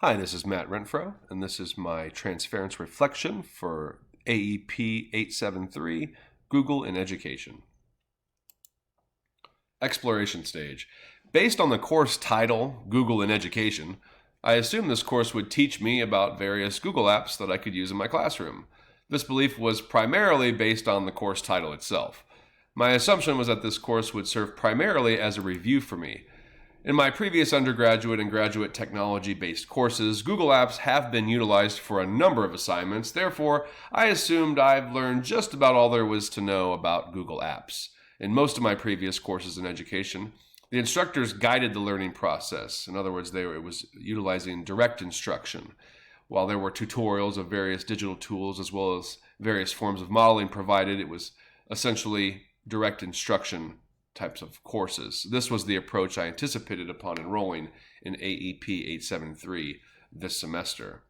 Hi, this is Matt Renfro, and this is my transference reflection for AEP 873, Google in Education. Exploration stage. Based on the course title, Google in Education, I assumed this course would teach me about various Google apps that I could use in my classroom. This belief was primarily based on the course title itself. My assumption was that this course would serve primarily as a review for me. In my previous undergraduate and graduate technology-based courses, Google Apps have been utilized for a number of assignments. Therefore, I assumed I've learned just about all there was to know about Google Apps. In most of my previous courses in education, the instructors guided the learning process. In other words, it was utilizing direct instruction. While there were tutorials of various digital tools as well as various forms of modeling provided, it was essentially direct instruction types of courses. This was the approach I anticipated upon enrolling in AEP 873 this semester.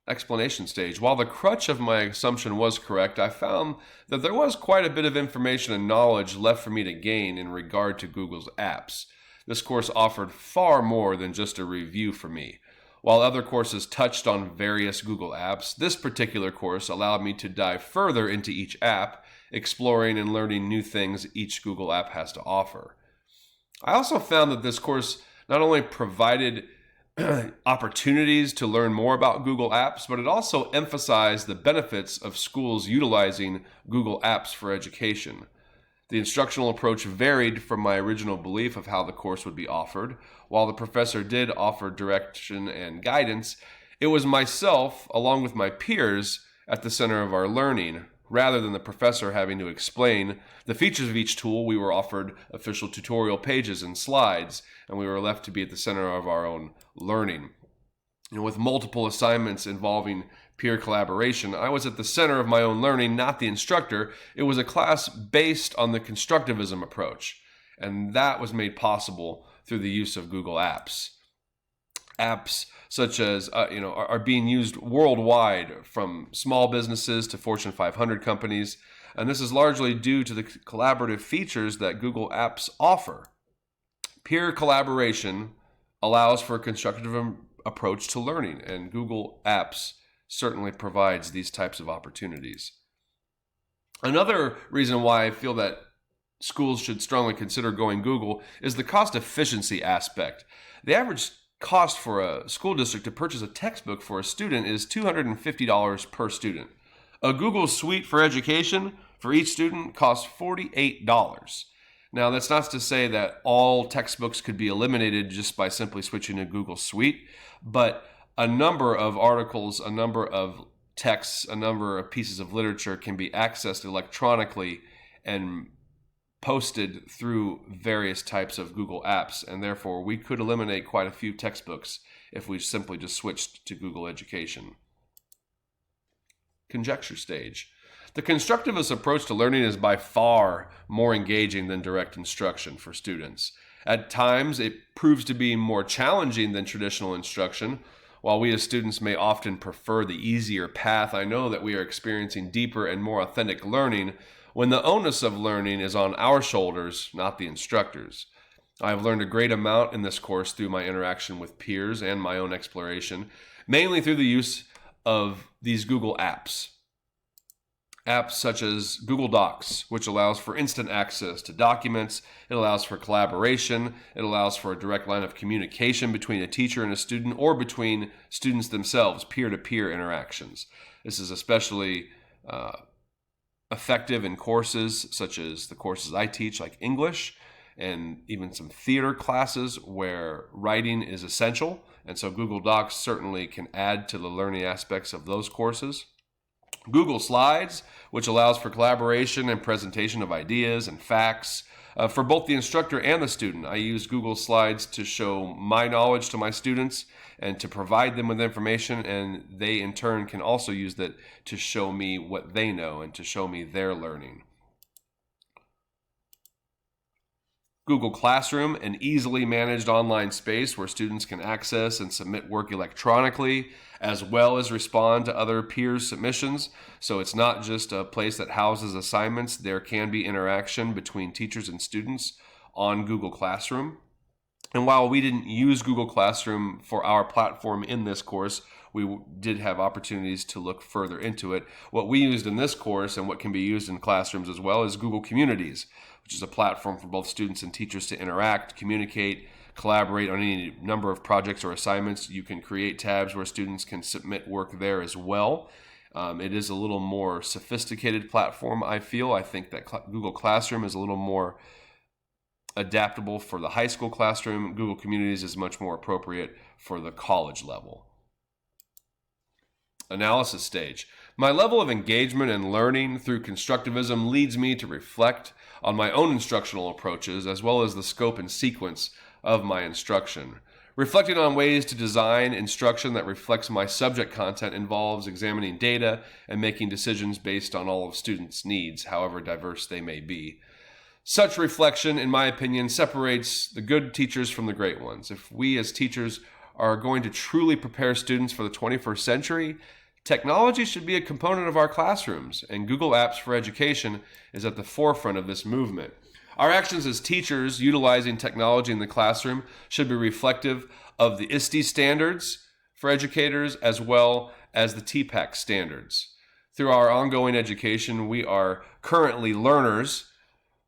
Explanation stage. While the crutch of my assumption was correct, I found that there was quite a bit of information and knowledge left for me to gain in regard to Google's apps. This course offered far more than just a review for me. While other courses touched on various Google apps, this particular course allowed me to dive further into each app, exploring and learning new things each Google app has to offer. I also found that this course not only provided opportunities to learn more about Google Apps, but it also emphasized the benefits of schools utilizing Google Apps for education. The instructional approach varied from my original belief of how the course would be offered. While the professor did offer direction and guidance, it was myself, along with my peers, at the center of our learning. Rather than the professor having to explain the features of each tool, we were offered official tutorial pages and slides, and we were left to be at the center of our own learning. With multiple assignments involving peer collaboration, I was at the center of my own learning, not the instructor. It was a class based on the constructivism approach, and that was made possible through the use of Google Apps. Apps such as are being used worldwide, from small businesses to Fortune 500 companies, and this is largely due to the collaborative features that Google Apps offer. Peer collaboration allows for a constructive approach to learning, and Google Apps certainly provides these types of opportunities. Another reason why I feel that schools should strongly consider going Google is the cost efficiency aspect. The average cost for a school district to purchase a textbook for a student is $250 per student. A Google Suite for Education for each student costs $48. Now, that's not to say that all textbooks could be eliminated just by simply switching to Google Suite, but a number of articles, a number of texts, a number of pieces of literature can be accessed electronically and posted through various types of Google apps, and therefore we could eliminate quite a few textbooks if we simply just switched to Google Education. Conjecture stage. The constructivist approach to learning is by far more engaging than direct instruction for students. At times, it proves to be more challenging than traditional instruction. While we as students may often prefer the easier path, I know that we are experiencing deeper and more authentic learning when the onus of learning is on our shoulders, not the instructors. I have learned a great amount in this course through my interaction with peers and my own exploration, mainly through the use of these Google apps. Apps such as Google Docs, which allows for instant access to documents. It allows for collaboration. It allows for a direct line of communication between a teacher and a student, or between students themselves, peer-to-peer interactions. This is especially effective in courses such as the courses I teach, like English, and even some theater classes where writing is essential. And so Google Docs certainly can add to the learning aspects of those courses. Google Slides, which allows for collaboration and presentation of ideas and facts for both the instructor and the student. I use Google Slides to show my knowledge to my students and to provide them with information, and they in turn can also use that to show me what they know and to show me their learning. Google Classroom, an easily managed online space where students can access and submit work electronically, as well as respond to other peers' submissions. So it's not just a place that houses assignments. There can be interaction between teachers and students on Google Classroom. And while we didn't use Google Classroom for our platform in this course, we did have opportunities to look further into it. What we used in this course and what can be used in classrooms as well is Google Communities, which is a platform for both students and teachers to interact, communicate, collaborate on any number of projects or assignments. You can create tabs where students can submit work there as well. It is a little more sophisticated platform, I feel. I think that Google Classroom is a little more adaptable for the high school classroom. Google Communities is much more appropriate for the college level. Analysis stage. My level of engagement and learning through constructivism leads me to reflect on my own instructional approaches as well as the scope and sequence of my instruction. Reflecting on ways to design instruction that reflects my subject content involves examining data and making decisions based on all of students' needs, however diverse they may be. Such reflection, in my opinion, separates the good teachers from the great ones. If we as teachers are going to truly prepare students for the 21st century, technology should be a component of our classrooms, and Google Apps for Education is at the forefront of this movement. Our actions as teachers utilizing technology in the classroom should be reflective of the ISTE standards for educators as well as the TPACK standards. Through our ongoing education, we are currently learners.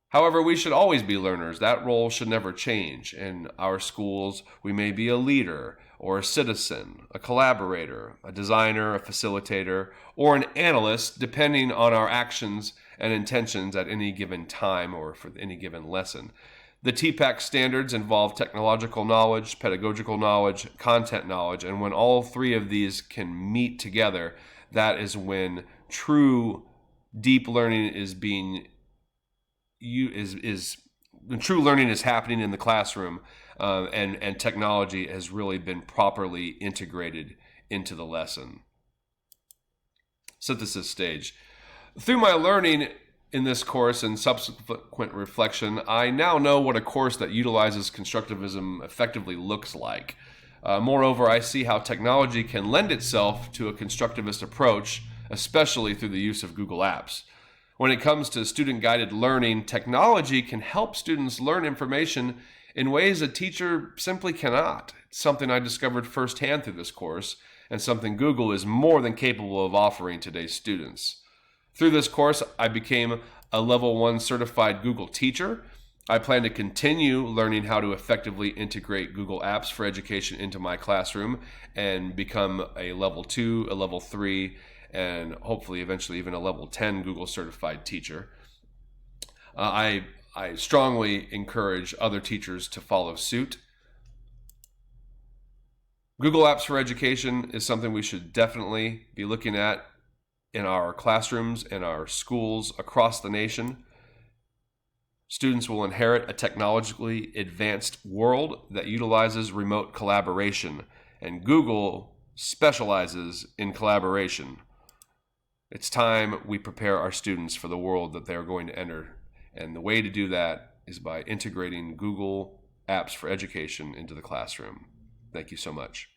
However, we should always be learners. That role should never change. In our schools, we may be a leader or a citizen, a collaborator, a designer, a facilitator, or an analyst, depending on our actions and intentions at any given time or for any given lesson. The TPACK standards involve technological knowledge, pedagogical knowledge, content knowledge, and when all three of these can meet together, that is when true deep learning when true learning is happening in the classroom, and technology has really been properly integrated into the lesson. Synthesis stage. Through my learning in this course and subsequent reflection, I now know what a course that utilizes constructivism effectively looks like. Moreover, I see how technology can lend itself to a constructivist approach, especially through the use of Google Apps. When it comes to student-guided learning, technology can help students learn information in ways a teacher simply cannot. It's something I discovered firsthand through this course, and something Google is more than capable of offering today's students. Through this course, I became a Level 1 certified Google teacher. I plan to continue learning how to effectively integrate Google Apps for Education into my classroom and become a Level 2, a Level 3, and hopefully eventually even a Level 10 Google certified teacher. I strongly encourage other teachers to follow suit. Google Apps for Education is something we should definitely be looking at in our classrooms and our schools across the nation. Students will inherit a technologically advanced world that utilizes remote collaboration, and Google specializes in collaboration. It's time we prepare our students for the world that they are going to enter, and the way to do that is by integrating Google Apps for Education into the classroom. Thank you so much.